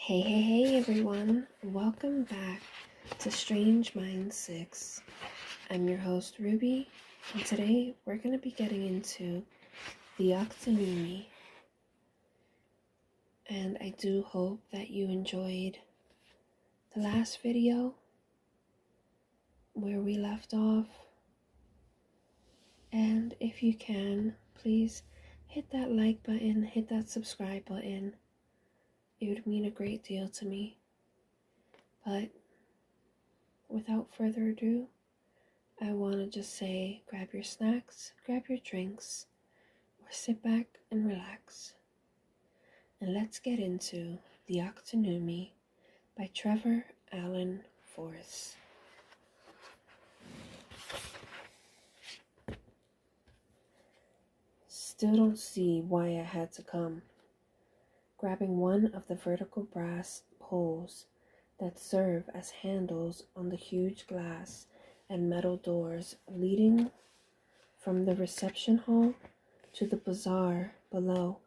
Hey everyone, welcome back to Strange Minds 6. I'm your host Ruby, and today we're going to be getting into the Octunnumi. And I do hope that you enjoyed the last video where we left off. And if you can, please hit that like button, hit that subscribe button. It would mean a great deal to me. But without further ado, I want to just say grab your snacks, grab your drinks, or sit back and relax. And let's get into The Octunnumi by Trevor Allen Forrest. Still don't see why I had to come. Grabbing one of the vertical brass poles that serve as handles on the huge glass and metal doors leading from the reception hall to the bazaar below.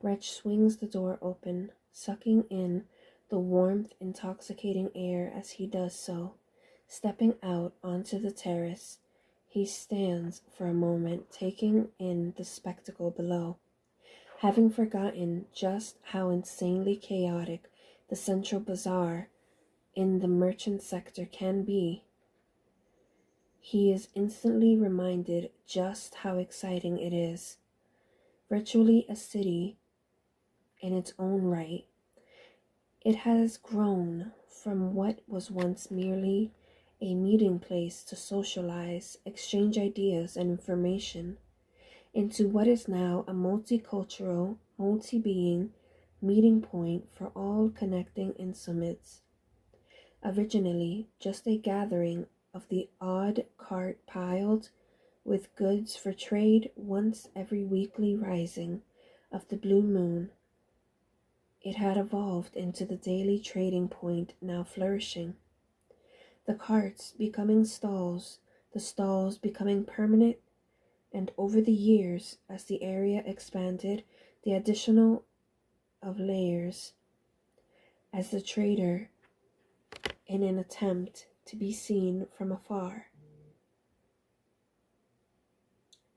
Reg swings the door open, sucking in the warmth, intoxicating air as he does so. Stepping out onto the terrace, he stands for a moment, taking in the spectacle below. Having forgotten just how insanely chaotic the central bazaar in the merchant sector can be, he is instantly reminded just how exciting it is. Virtually a city in its own right, it has grown from what was once merely a meeting place to socialize, exchange ideas and information, into what is now a multicultural, multi-being meeting point for all connecting instruments. Originally just a gathering of the odd cart piled with goods for trade once every weekly rising of the blue moon, it had evolved into the daily trading point now flourishing. The carts becoming stalls, the stalls becoming permanent, and over the years, as the area expanded, the additional of layers, as the trader, in an attempt to be seen from afar,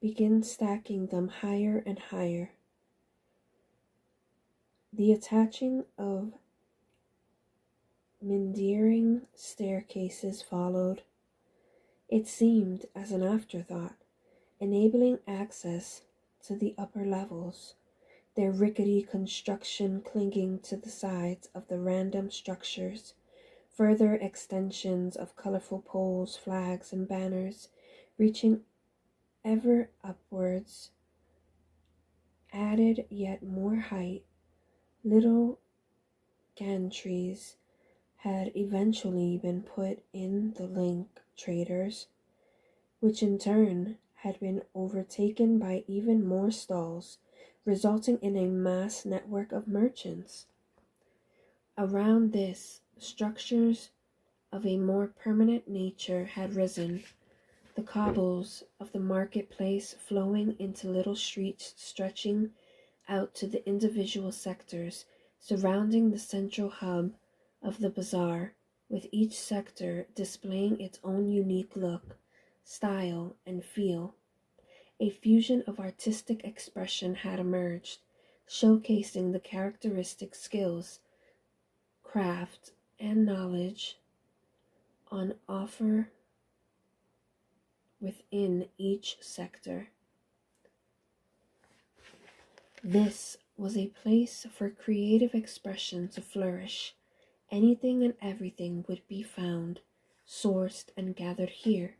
begin stacking them higher and higher. The attaching of meandering staircases followed. It seemed as an afterthought, enabling access to the upper levels, their rickety construction clinging to the sides of the random structures, further extensions of colorful poles, flags, and banners reaching ever upwards, added yet more height. Little gantries had eventually been put in the link traders, which in turn had been overtaken by even more stalls, resulting in a mass network of merchants. Around this, structures of a more permanent nature had risen, the cobbles of the marketplace flowing into little streets stretching out to the individual sectors surrounding the central hub of the bazaar, with each sector displaying its own unique look, style, and feel. A fusion of artistic expression had emerged, showcasing the characteristic skills, craft, and knowledge on offer within each sector. This was a place for creative expression to flourish. Anything and everything would be found, sourced, and gathered here.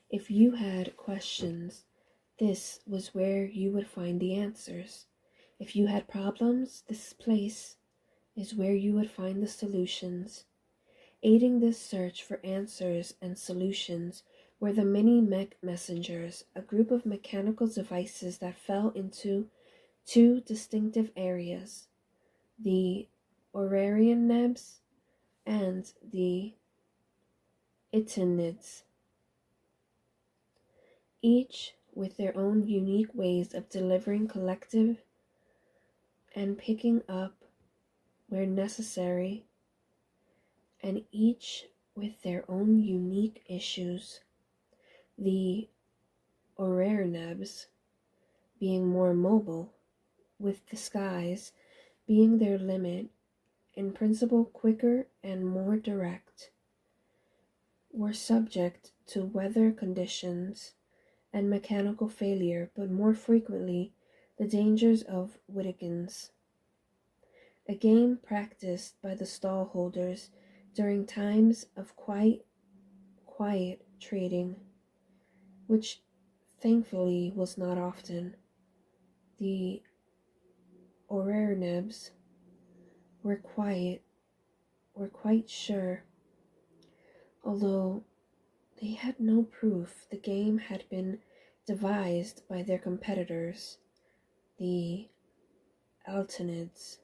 If you had questions, this was where you would find the answers. If you had problems, this place is where you would find the solutions. Aiding this search for answers and solutions were the mini mech messengers, a group of mechanical devices that fell into two distinctive areas: the Aurarian nebs and the Itinids, each with their own unique ways of delivering collective and picking up where necessary, and each with their own unique issues. The Orernebs being more mobile, with the skies being their limit, in principle quicker and more direct, were subject to weather conditions and mechanical failure, but more frequently the dangers of Wittgens, a game practiced by the stallholders during times of quiet trading, which thankfully was not often. The Orernebs were quite sure, although they had no proof the game had been devised by their competitors, the Altinids.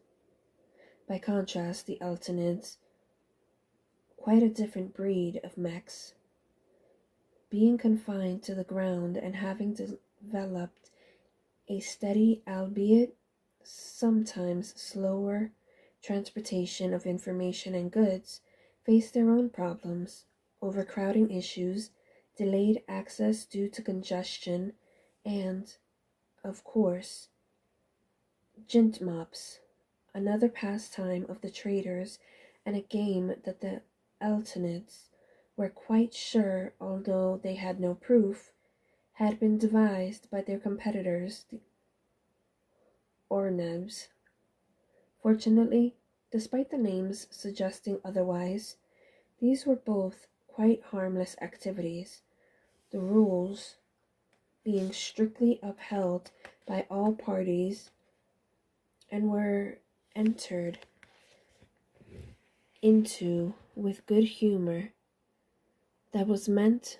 By contrast, the Altinids, quite a different breed of mechs, being confined to the ground and having developed a steady, albeit sometimes slower, transportation of information and goods, face their own problems, overcrowding issues, delayed access due to congestion, and, of course, Jintmops, another pastime of the traders and a game that the Eltonids were quite sure, although they had no proof, had been devised by their competitors, the Ornebs. Fortunately, despite the names suggesting otherwise, these were both quite harmless activities, the rules being strictly upheld by all parties and were entered into with good humor that was meant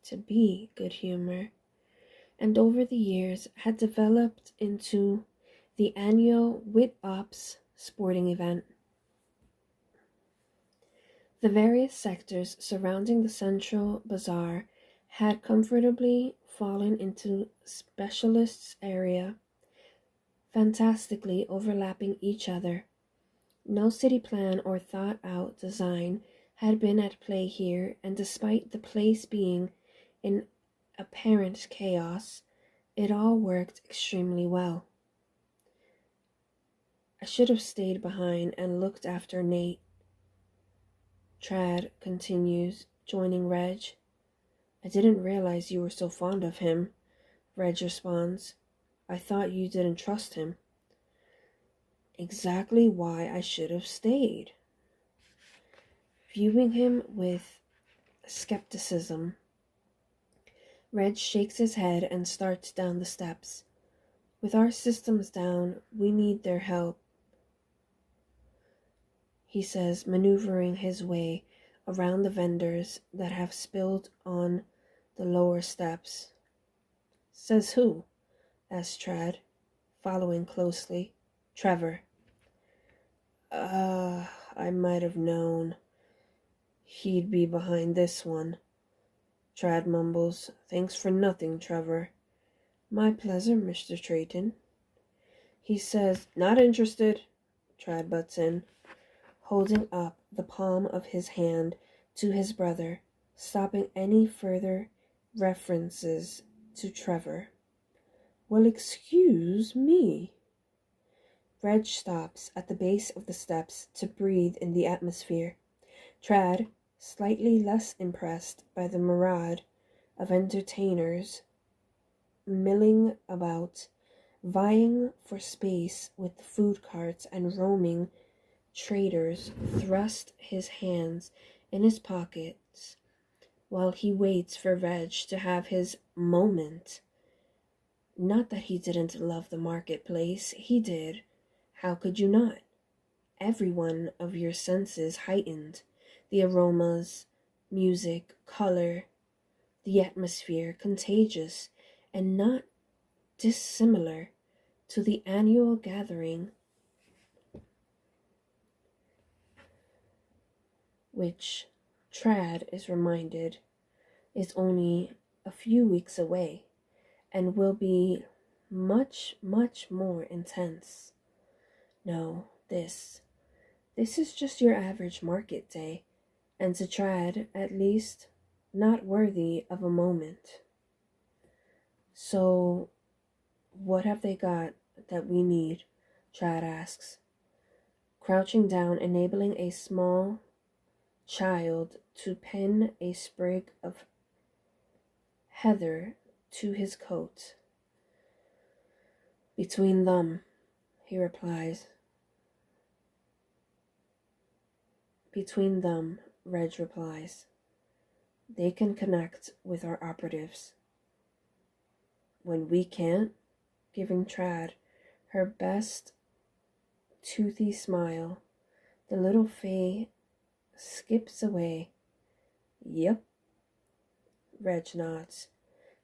to be good humor, and over the years had developed into the annual Wit Ops sporting event. The various sectors surrounding the central bazaar had comfortably fallen into specialists' area, fantastically overlapping each other. No city plan or thought-out design had been at play here, and despite the place being in apparent chaos, it all worked extremely well. I should have stayed behind and looked after Nate. Trad continues, joining Reg. I didn't realize you were so fond of him, Reg responds. I thought you didn't trust him. Exactly why I should have stayed. Viewing him with skepticism, Reg shakes his head and starts down the steps. With our systems down, we need their help, he says, maneuvering his way around the vendors that have spilled on the lower steps. Says who? Asked Trad, following closely. Trevor. I might have known he'd be behind this one. Trad mumbles. Thanks for nothing, Trevor. My pleasure, Mr. Trayton. He says, not interested, Trad butts in, holding up the palm of his hand to his brother, stopping any further references to Trevor. Well, excuse me. Reg stops at the base of the steps to breathe in the atmosphere. Trad, slightly less impressed by the myriad of entertainers milling about, vying for space with the food carts and roaming traders, thrust his hands in his pockets while he waits for Reg to have his moment. Not that he didn't love the marketplace, he did. How could you not? Every one of your senses heightened. The aromas, music, color, the atmosphere, contagious and not dissimilar to the annual gathering, which, Trad is reminded, is only a few weeks away and will be much, much more intense. No, this is just your average market day, and to Trad, at least, not worthy of a moment. So, what have they got that we need? Trad asks, crouching down, enabling a small child to pin a sprig of heather to his coat. Between them, he replies. Between them, Reg replies. They can connect with our operatives. When we can't, giving Trad her best toothy smile, the little Fae skips away. Yep, Reg nods.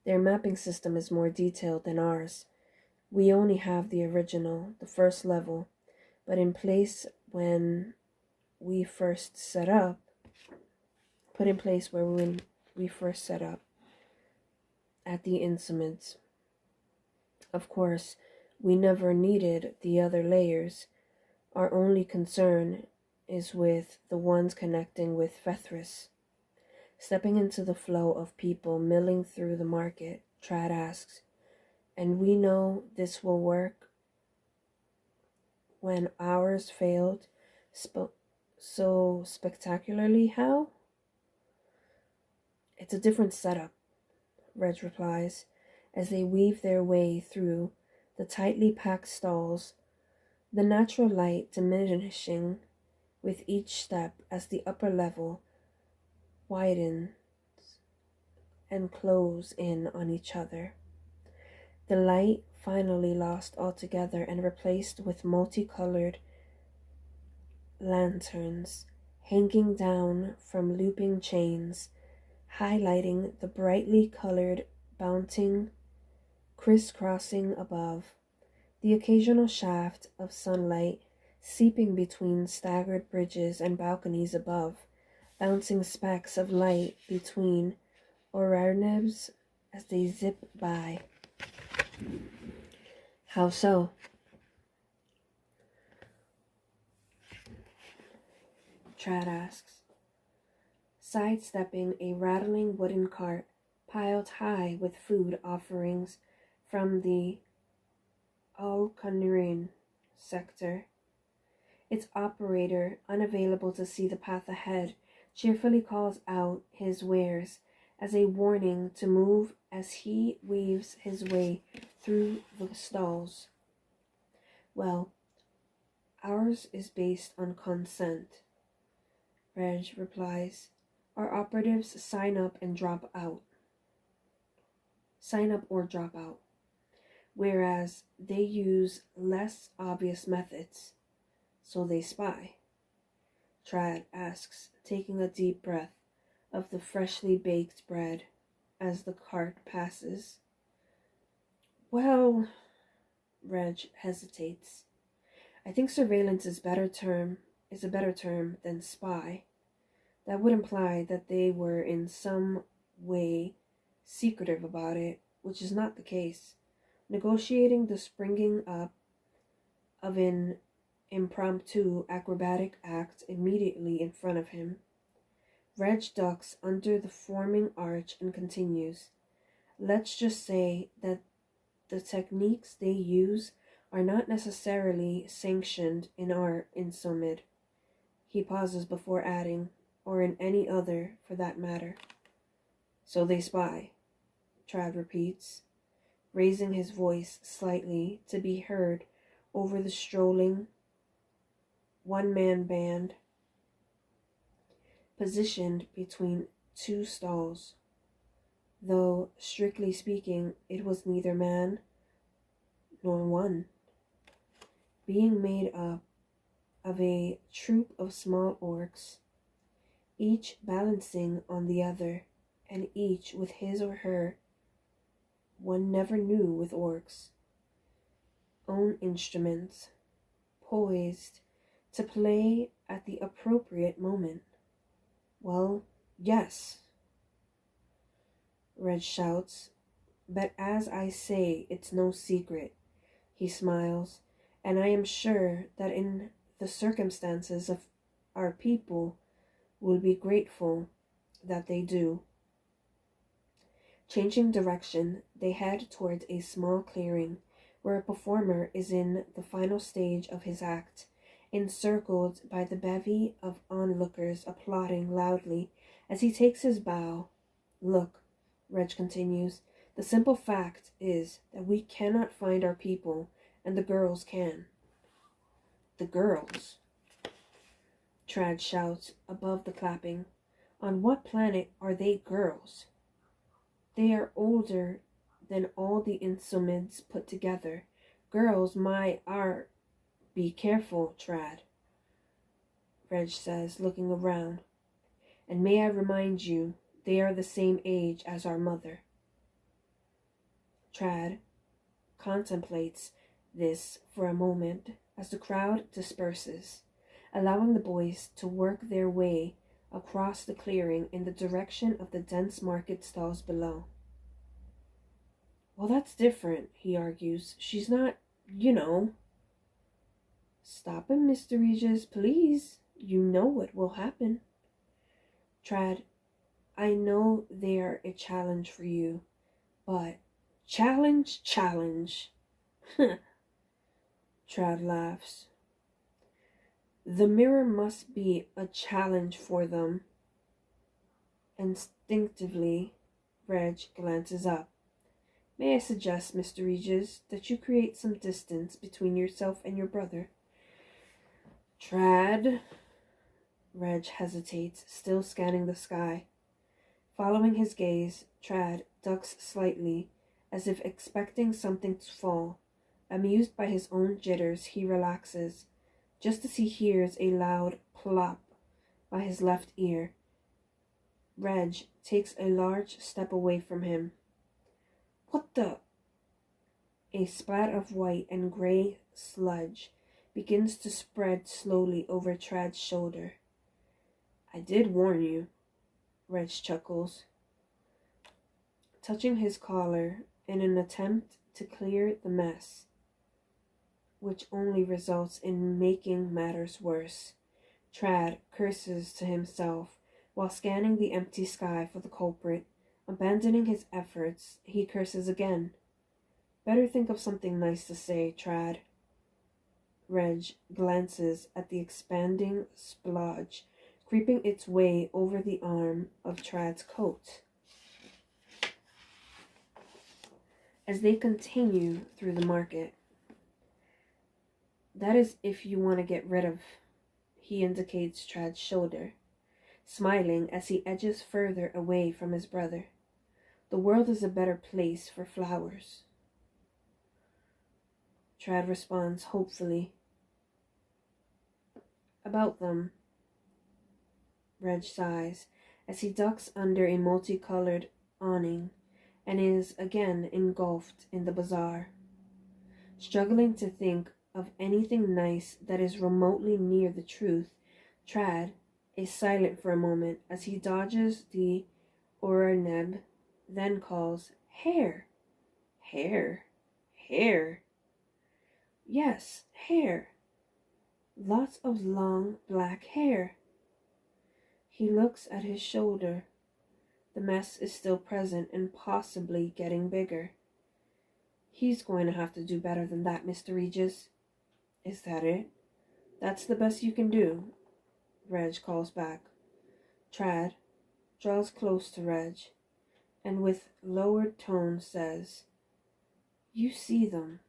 Their mapping system is more detailed than ours. We only have the original, the first level, but in place when we first set up, at the instruments. Of course, we never needed the other layers. Our only concern is with the ones connecting with Fethris. Stepping into the flow of people milling through the market, Trad asks, and we know this will work when ours failed so spectacularly. How? It's a different setup, Reg replies, as they weave their way through the tightly packed stalls, the natural light diminishing with each step as the upper level widens and close in on each other. The light finally lost altogether and replaced with multicolored lanterns hanging down from looping chains, highlighting the brightly colored bounting crisscrossing above, the occasional shaft of sunlight seeping between staggered bridges and balconies above, bouncing specks of light between Orarnebs as they zip by. How so? Trad asks, sidestepping a rattling wooden cart piled high with food offerings from the Octunnumi sector. Its operator, unavailable to see the path ahead, cheerfully calls out his wares as a warning to move as he weaves his way through the stalls. Well, ours is based on consent, Reg replies. Our operatives sign up or drop out, whereas they use less obvious methods, so they spy. Trad asks, taking a deep breath of the freshly baked bread as the cart passes. Well, Reg hesitates. I think surveillance is a better term than spy. That would imply that they were in some way secretive about it, which is not the case. Negotiating the springing up of an impromptu acrobatic act immediately in front of him. Reg ducks under the forming arch and continues. Let's just say that the techniques they use are not necessarily sanctioned in our Insomid. He pauses before adding, or in any other for that matter. So they spy, Trad repeats, raising his voice slightly to be heard over the strolling one-man band positioned between two stalls, though, strictly speaking, it was neither man nor one, being made up of a troop of small orcs, each balancing on the other, and each with his or her, one never knew with orcs, own instruments, poised to play at the appropriate moment. Well, yes, Reg shouts, But as I say, it's no secret. He smiles, and I am sure that in the circumstances of our people will be grateful that they do. Changing direction, they head towards a small clearing where a performer is in the final stage of his act, encircled by the bevy of onlookers applauding loudly as he takes his bow. Look, Reg continues, the simple fact is that we cannot find our people, and the girls can. The girls? Trad shouts above the clapping. On what planet are they girls? They are older than all the Insumids put together. Girls, my are. Be careful, Trad, Reg says, looking around. And may I remind you, they are the same age as our mother. Trad contemplates this for a moment as the crowd disperses, allowing the boys to work their way across the clearing in the direction of the dense market stalls below. Well, that's different, he argues. She's not, you know. Stop him, Mr. Regis, please. You know what will happen. Trad, I know they are a challenge for you, but challenge. Trad laughs. The mirror must be a challenge for them. Instinctively, Reg glances up. May I suggest, Mr. Regis, that you create some distance between yourself and your brother? Trad. Reg hesitates, still scanning the sky. Following his gaze, Trad ducks slightly, as if expecting something to fall. Amused by his own jitters, he relaxes, just as he hears a loud plop by his left ear. Reg takes a large step away from him. What the? A splat of white and gray sludge begins to spread slowly over Trad's shoulder. I did warn you, Reg chuckles, touching his collar in an attempt to clear the mess, which only results in making matters worse. Trad curses to himself while scanning the empty sky for the culprit. Abandoning his efforts, he curses again. Better think of something nice to say, Trad. Reg glances at the expanding splodge creeping its way over the arm of Trad's coat. As they continue through the market, that is if you want to get rid of, he indicates Trad's shoulder, smiling as he edges further away from his brother. The world is a better place for flowers. Trad responds hopefully. About them, Reg sighs as he ducks under a multicolored awning and is again engulfed in the bazaar. Struggling to think of anything nice that is remotely near the truth, Trad is silent for a moment as he dodges the Oraneb, then calls, Hair! Hair! Hair! Yes, hair! Lots of long black hair. He looks at his shoulder. The mess is still present and possibly getting bigger. He's going to have to do better than that, Mr. Regis. Is that it? That's the best you can do, Reg calls back. Trad draws close to Reg and with lowered tone says, You see them.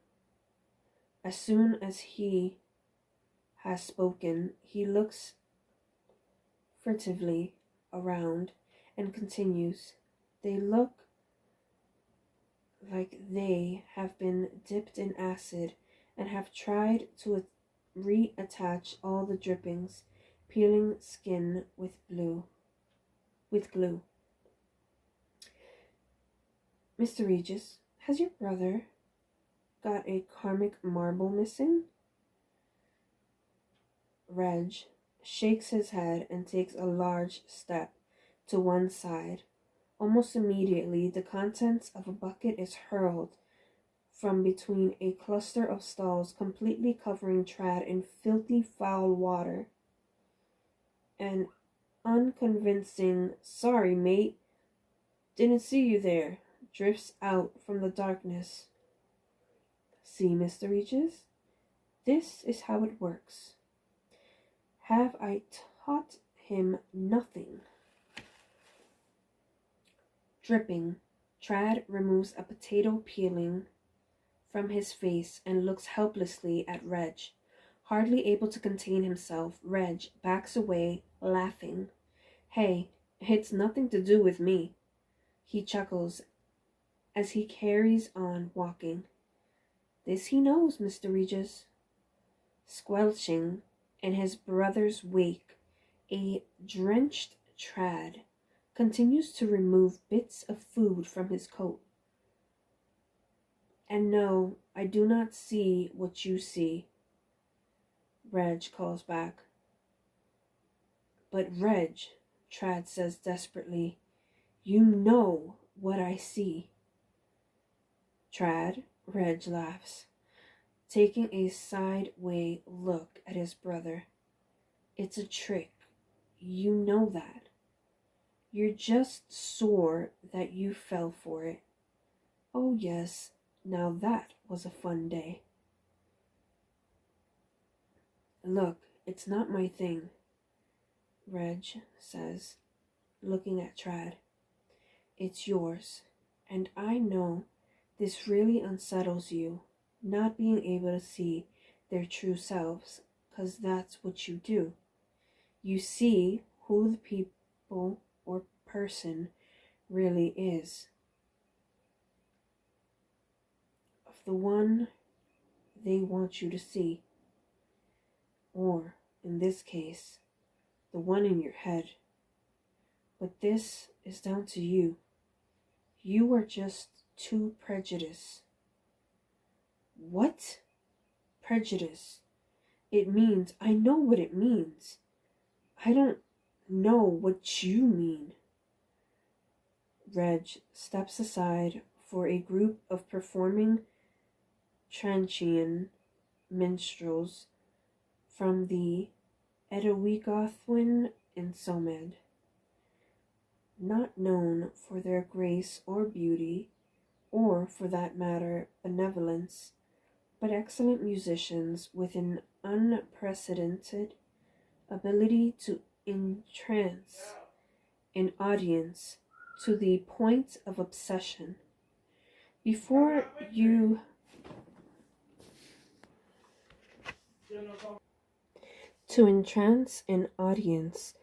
As soon as he has spoken, he looks furtively around and continues, They look like they have been dipped in acid and have tried to reattach all the drippings, peeling skin with glue. Mr. Regis, has your brother got a karmic marble missing? Reg shakes his head and takes a large step to one side, Almost immediately, the contents of a bucket is hurled from between a cluster of stalls, completely covering Trad in filthy, foul water. An unconvincing, "Sorry, mate, didn't see you there," drifts out from the darkness. "See, Mr. Regis, this is how it works. Have I taught him nothing?" Dripping, Trad removes a potato peeling from his face and looks helplessly at Reg. Hardly able to contain himself, Reg backs away, laughing. "Hey, it's nothing to do with me," he chuckles as he carries on walking. "This he knows, Mr. Regis." Squelching in his brother's wake, a drenched Trad continues to remove bits of food from his coat. "And no, I do not see what you see," Reg calls back. "But Reg," Trad says desperately, "you know what I see." "Trad," Reg laughs, taking a sideway look at his brother. "It's a trick. You know that. You're just sore that you fell for it. Oh yes, now that was a fun day." "Look, it's not my thing," Reg says, looking at Trad. "It's yours, and I know this really unsettles you, not being able to see their true selves, 'cause that's what you do. You see who the people or person really is, of the one they want you to see, or, in this case, the one in your head. But this is down to you. You are just too prejudiced." "What? Prejudice? It means, I know what it means. I don't know what you mean." Reg steps aside for a group of performing Tranchian minstrels from the Edawigothwin in Somed, not known for their grace or beauty, or, for that matter, benevolence, but excellent musicians with an unprecedented ability to entrance an audience to the point of obsession. Before you to entrance an audience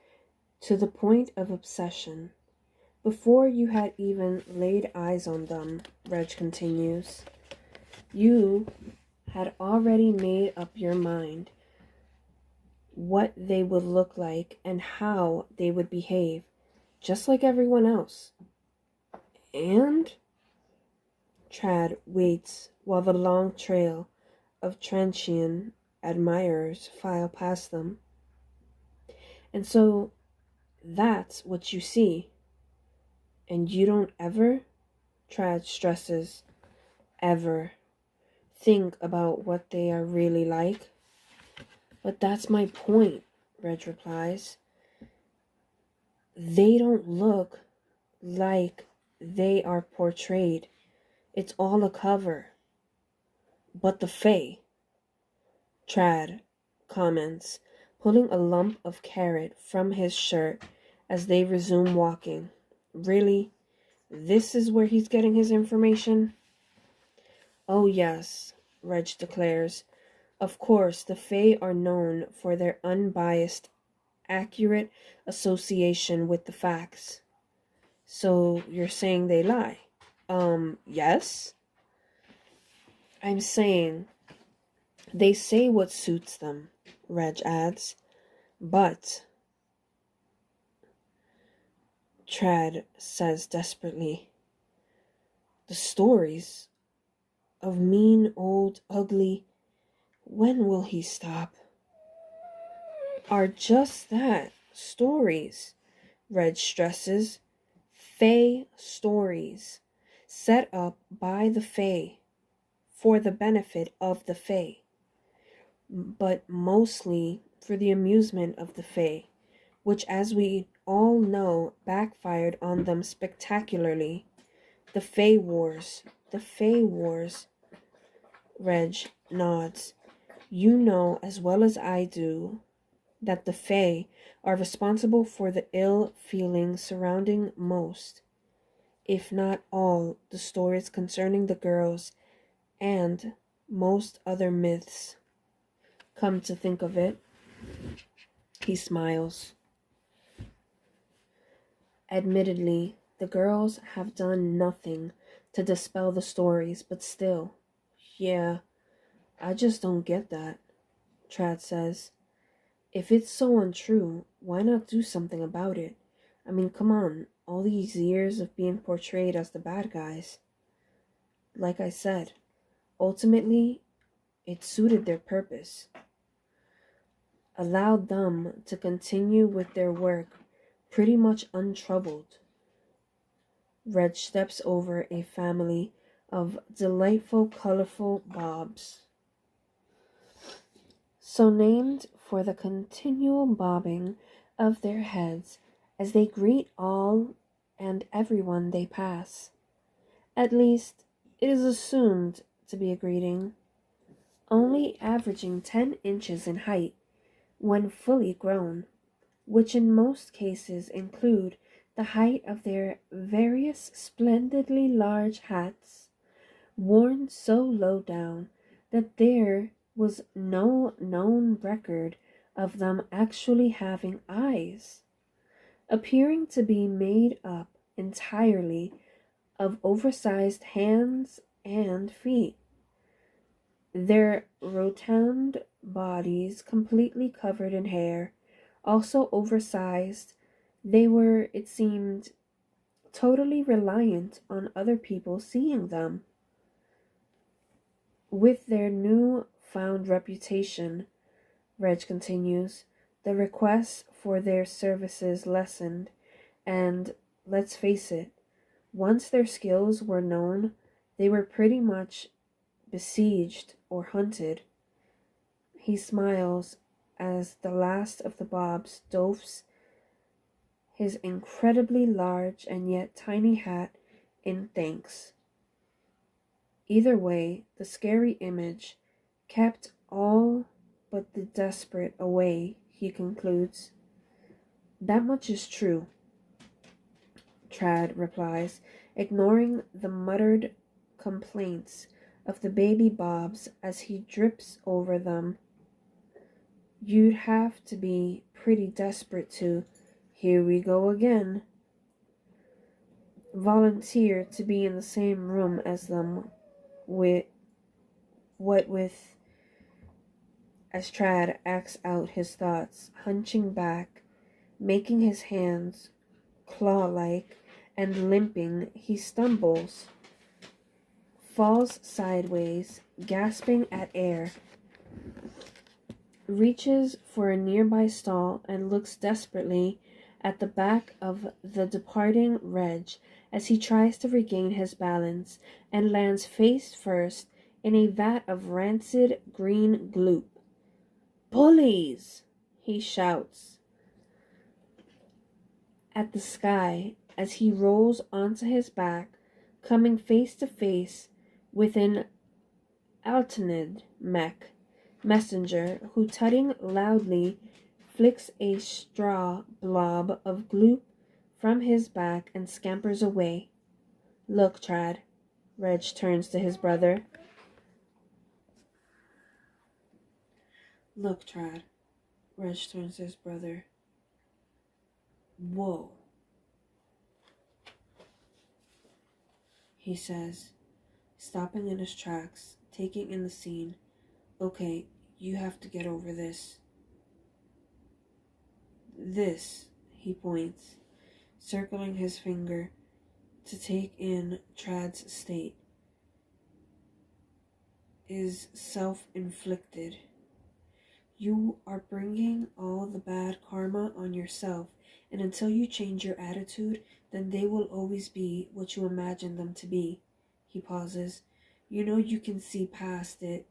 to the point of obsession, before you had even laid eyes on them, Reg continues, you had already made up your mind what they would look like and how they would behave, just like everyone else. And Trad waits while the long trail of Tranchian admirers file past them. "And so that's what you see. And you don't ever," Trad stresses, "ever think about what they are really like?" "But that's my point," Reg replies. "They don't look like they are portrayed. It's all a cover." "But the Fae," Trad comments, pulling a lump of carrot from his shirt as they resume walking. "Really? This is where he's getting his information?" "Oh yes," Reg declares. "Of course, the Fae are known for their unbiased, accurate association with the facts." "So you're saying they lie?" Yes. "I'm saying they say what suits them," Reg adds. "But," Trad says desperately, "the stories of mean, old, ugly, when will he stop?" "Are just that, stories," Reg stresses. Fae stories set up by the Fae for the benefit of the Fae, but mostly for the amusement of the Fae, which, as we all know, backfired on them spectacularly. The Fae Wars. The Fae Wars. Reg nods. You know as well as I do that the Fae are responsible for the ill feeling surrounding most, if not all, the stories concerning the girls and most other myths. Come to think of it, he smiles. Admittedly, the girls have done nothing to dispel the stories, but still, yeah, I just don't get that, Trad says. If it's so untrue, why not do something about it? I mean, come on, all these years of being portrayed as the bad guys. Like I said, ultimately, it suited their purpose, allowed them to continue with their work pretty much untroubled. Red steps over a family of delightful, colorful bobs, so named for the continual bobbing of their heads as they greet all and everyone they pass. At least, it is assumed to be a greeting, only averaging 10 inches in height when fully grown, which in most cases include the height of their various splendidly large hats, worn so low down that there was no known record of them actually having eyes, appearing to be made up entirely of oversized hands and feet. Their rotund bodies completely covered in hair, also oversized, they were, it seemed, totally reliant on other people seeing them. With their new found reputation, Reg continues, the requests for their services lessened, and let's face it, once their skills were known, they were pretty much besieged or hunted. He smiles as the last of the Bobs doffs his incredibly large and yet tiny hat in thanks. Either way, the scary image kept all but the desperate away, he concludes. That much is true, Trad replies, ignoring the muttered complaints of the baby Bobs as he drips over them. You'd have to be pretty desperate to, here we go again, volunteer to be in the same room as them with as Trad acts out his thoughts, hunching back, making his hands claw-like, and limping, he stumbles, falls sideways, gasping at air, reaches for a nearby stall and looks desperately at the back of the departing Reg as he tries to regain his balance and lands face first in a vat of rancid green gloop. Bullies! He shouts at the sky as he rolls onto his back, coming face to face with an Altanid mech messenger who, tutting loudly, flicks a straw blob of gloop from his back and scampers away. Look, Trad. Reg turns to his brother. Look, Trad. Reg turns to his brother. Whoa, he says, stopping in his tracks, taking in the scene. Okay, you have to get over this. This, he points, circling his finger to take in Trad's state, is self-inflicted. You are bringing all the bad karma on yourself And until you change your attitude, then they will always be what you imagine them to be. He pauses. You know you can see past it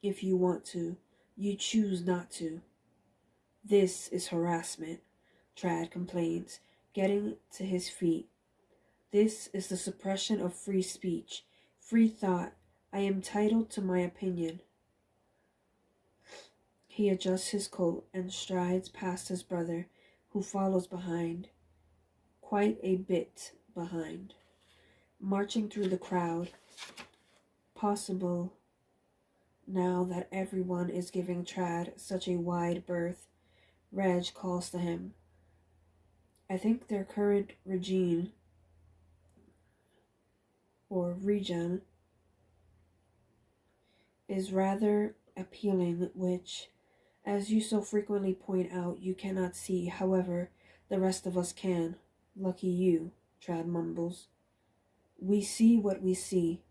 if you want to. You choose not to. This is harassment, Trad complains, getting to his feet. This is the suppression of free speech, free thought. I am entitled to my opinion. He adjusts his coat and strides past his brother, who follows behind, quite a bit behind. Marching through the crowd, possible now that everyone is giving Trad such a wide berth, Reg calls to him. I think their current regime, or regen, is rather appealing, which, as you so frequently point out, you cannot see. However, the rest of us can. Lucky you, Trad mumbles. We see what we see,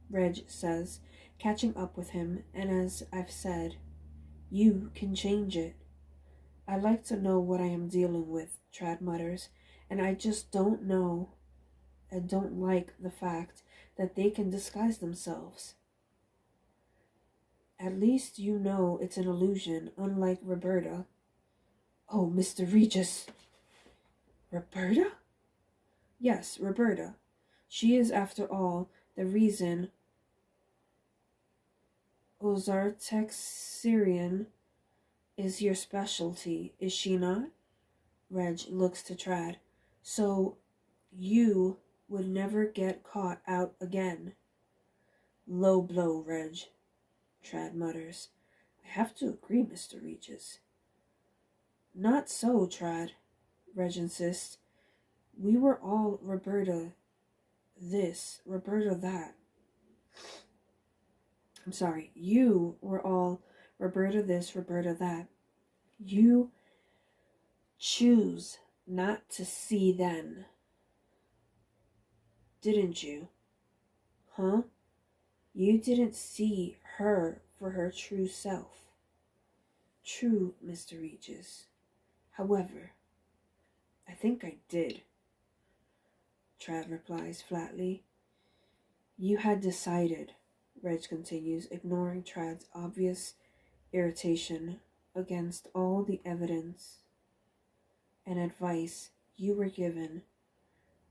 Reg says, catching up with him, and as I've said, you can change it. I like to know what I am dealing with, Trad mutters, and I just don't know. I don't like the fact that they can disguise themselves. At least you know it's an illusion, unlike Roberta. Oh, Mr. Regis. Roberta? Yes, Roberta. She is, after all, the reason Ozartexian is your specialty, is she not? Reg looks to Trad. So you would never get caught out again. Low blow, Reg, Trad mutters. I have to agree, Mr. Regis. Not so, Trad, Reg insists. We were all Roberta this, Roberta that. I'm sorry, you were all Roberta this, Roberta that. You choose not to see then. Didn't you? Huh? You didn't see her for her true self. True, Mr. Regis. However, I think I did, Trad replies flatly. You had decided, Reg continues, ignoring Trad's obvious irritation, against all the evidence and advice you were given,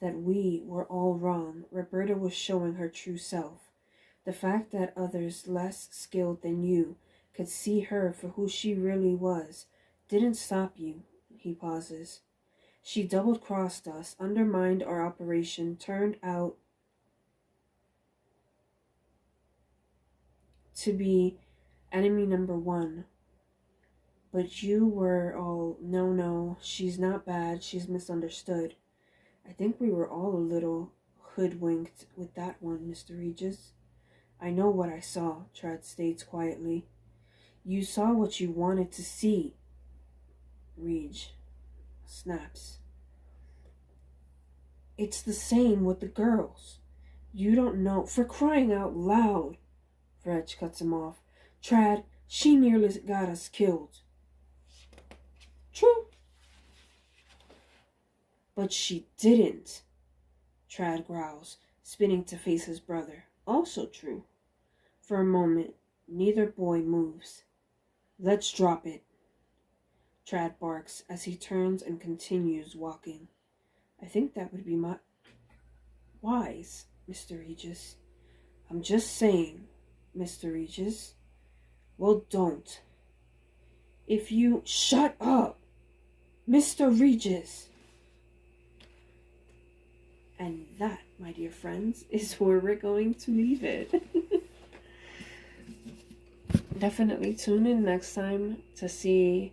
that we were all wrong. Roberta was showing her true self. The fact that others less skilled than you could see her for who she really was didn't stop you. He pauses. She double-crossed us, undermined our operation, turned out to be enemy number one. But you were all, no, she's not bad, she's misunderstood. I think we were all a little hoodwinked with that one, Mr. Regis. I know what I saw, Trad states quietly. You saw what you wanted to see, Reg snaps. It's the same with the girls. You don't know, for crying out loud, Reg cuts him off. Trad, she nearly got us killed. True. But she didn't, Trad growls, spinning to face his brother. Also true. For a moment, neither boy moves. Let's drop it, Trad barks as he turns and continues walking. I think that would be wise, Mr. Regis. I'm just saying, Mr. Regis. Well, don't. If you... Shut up, Mr. Regis. And that, my dear friends, is where we're going to leave it. Definitely tune in next time to see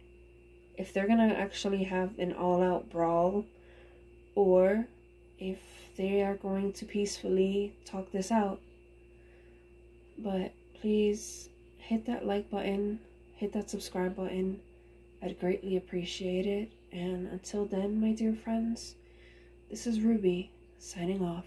if they're going to actually have an all-out brawl or if they are going to peacefully talk this out. But please hit that like button, hit that subscribe button. I'd greatly appreciate it. And until then, my dear friends, this is Ruby signing off.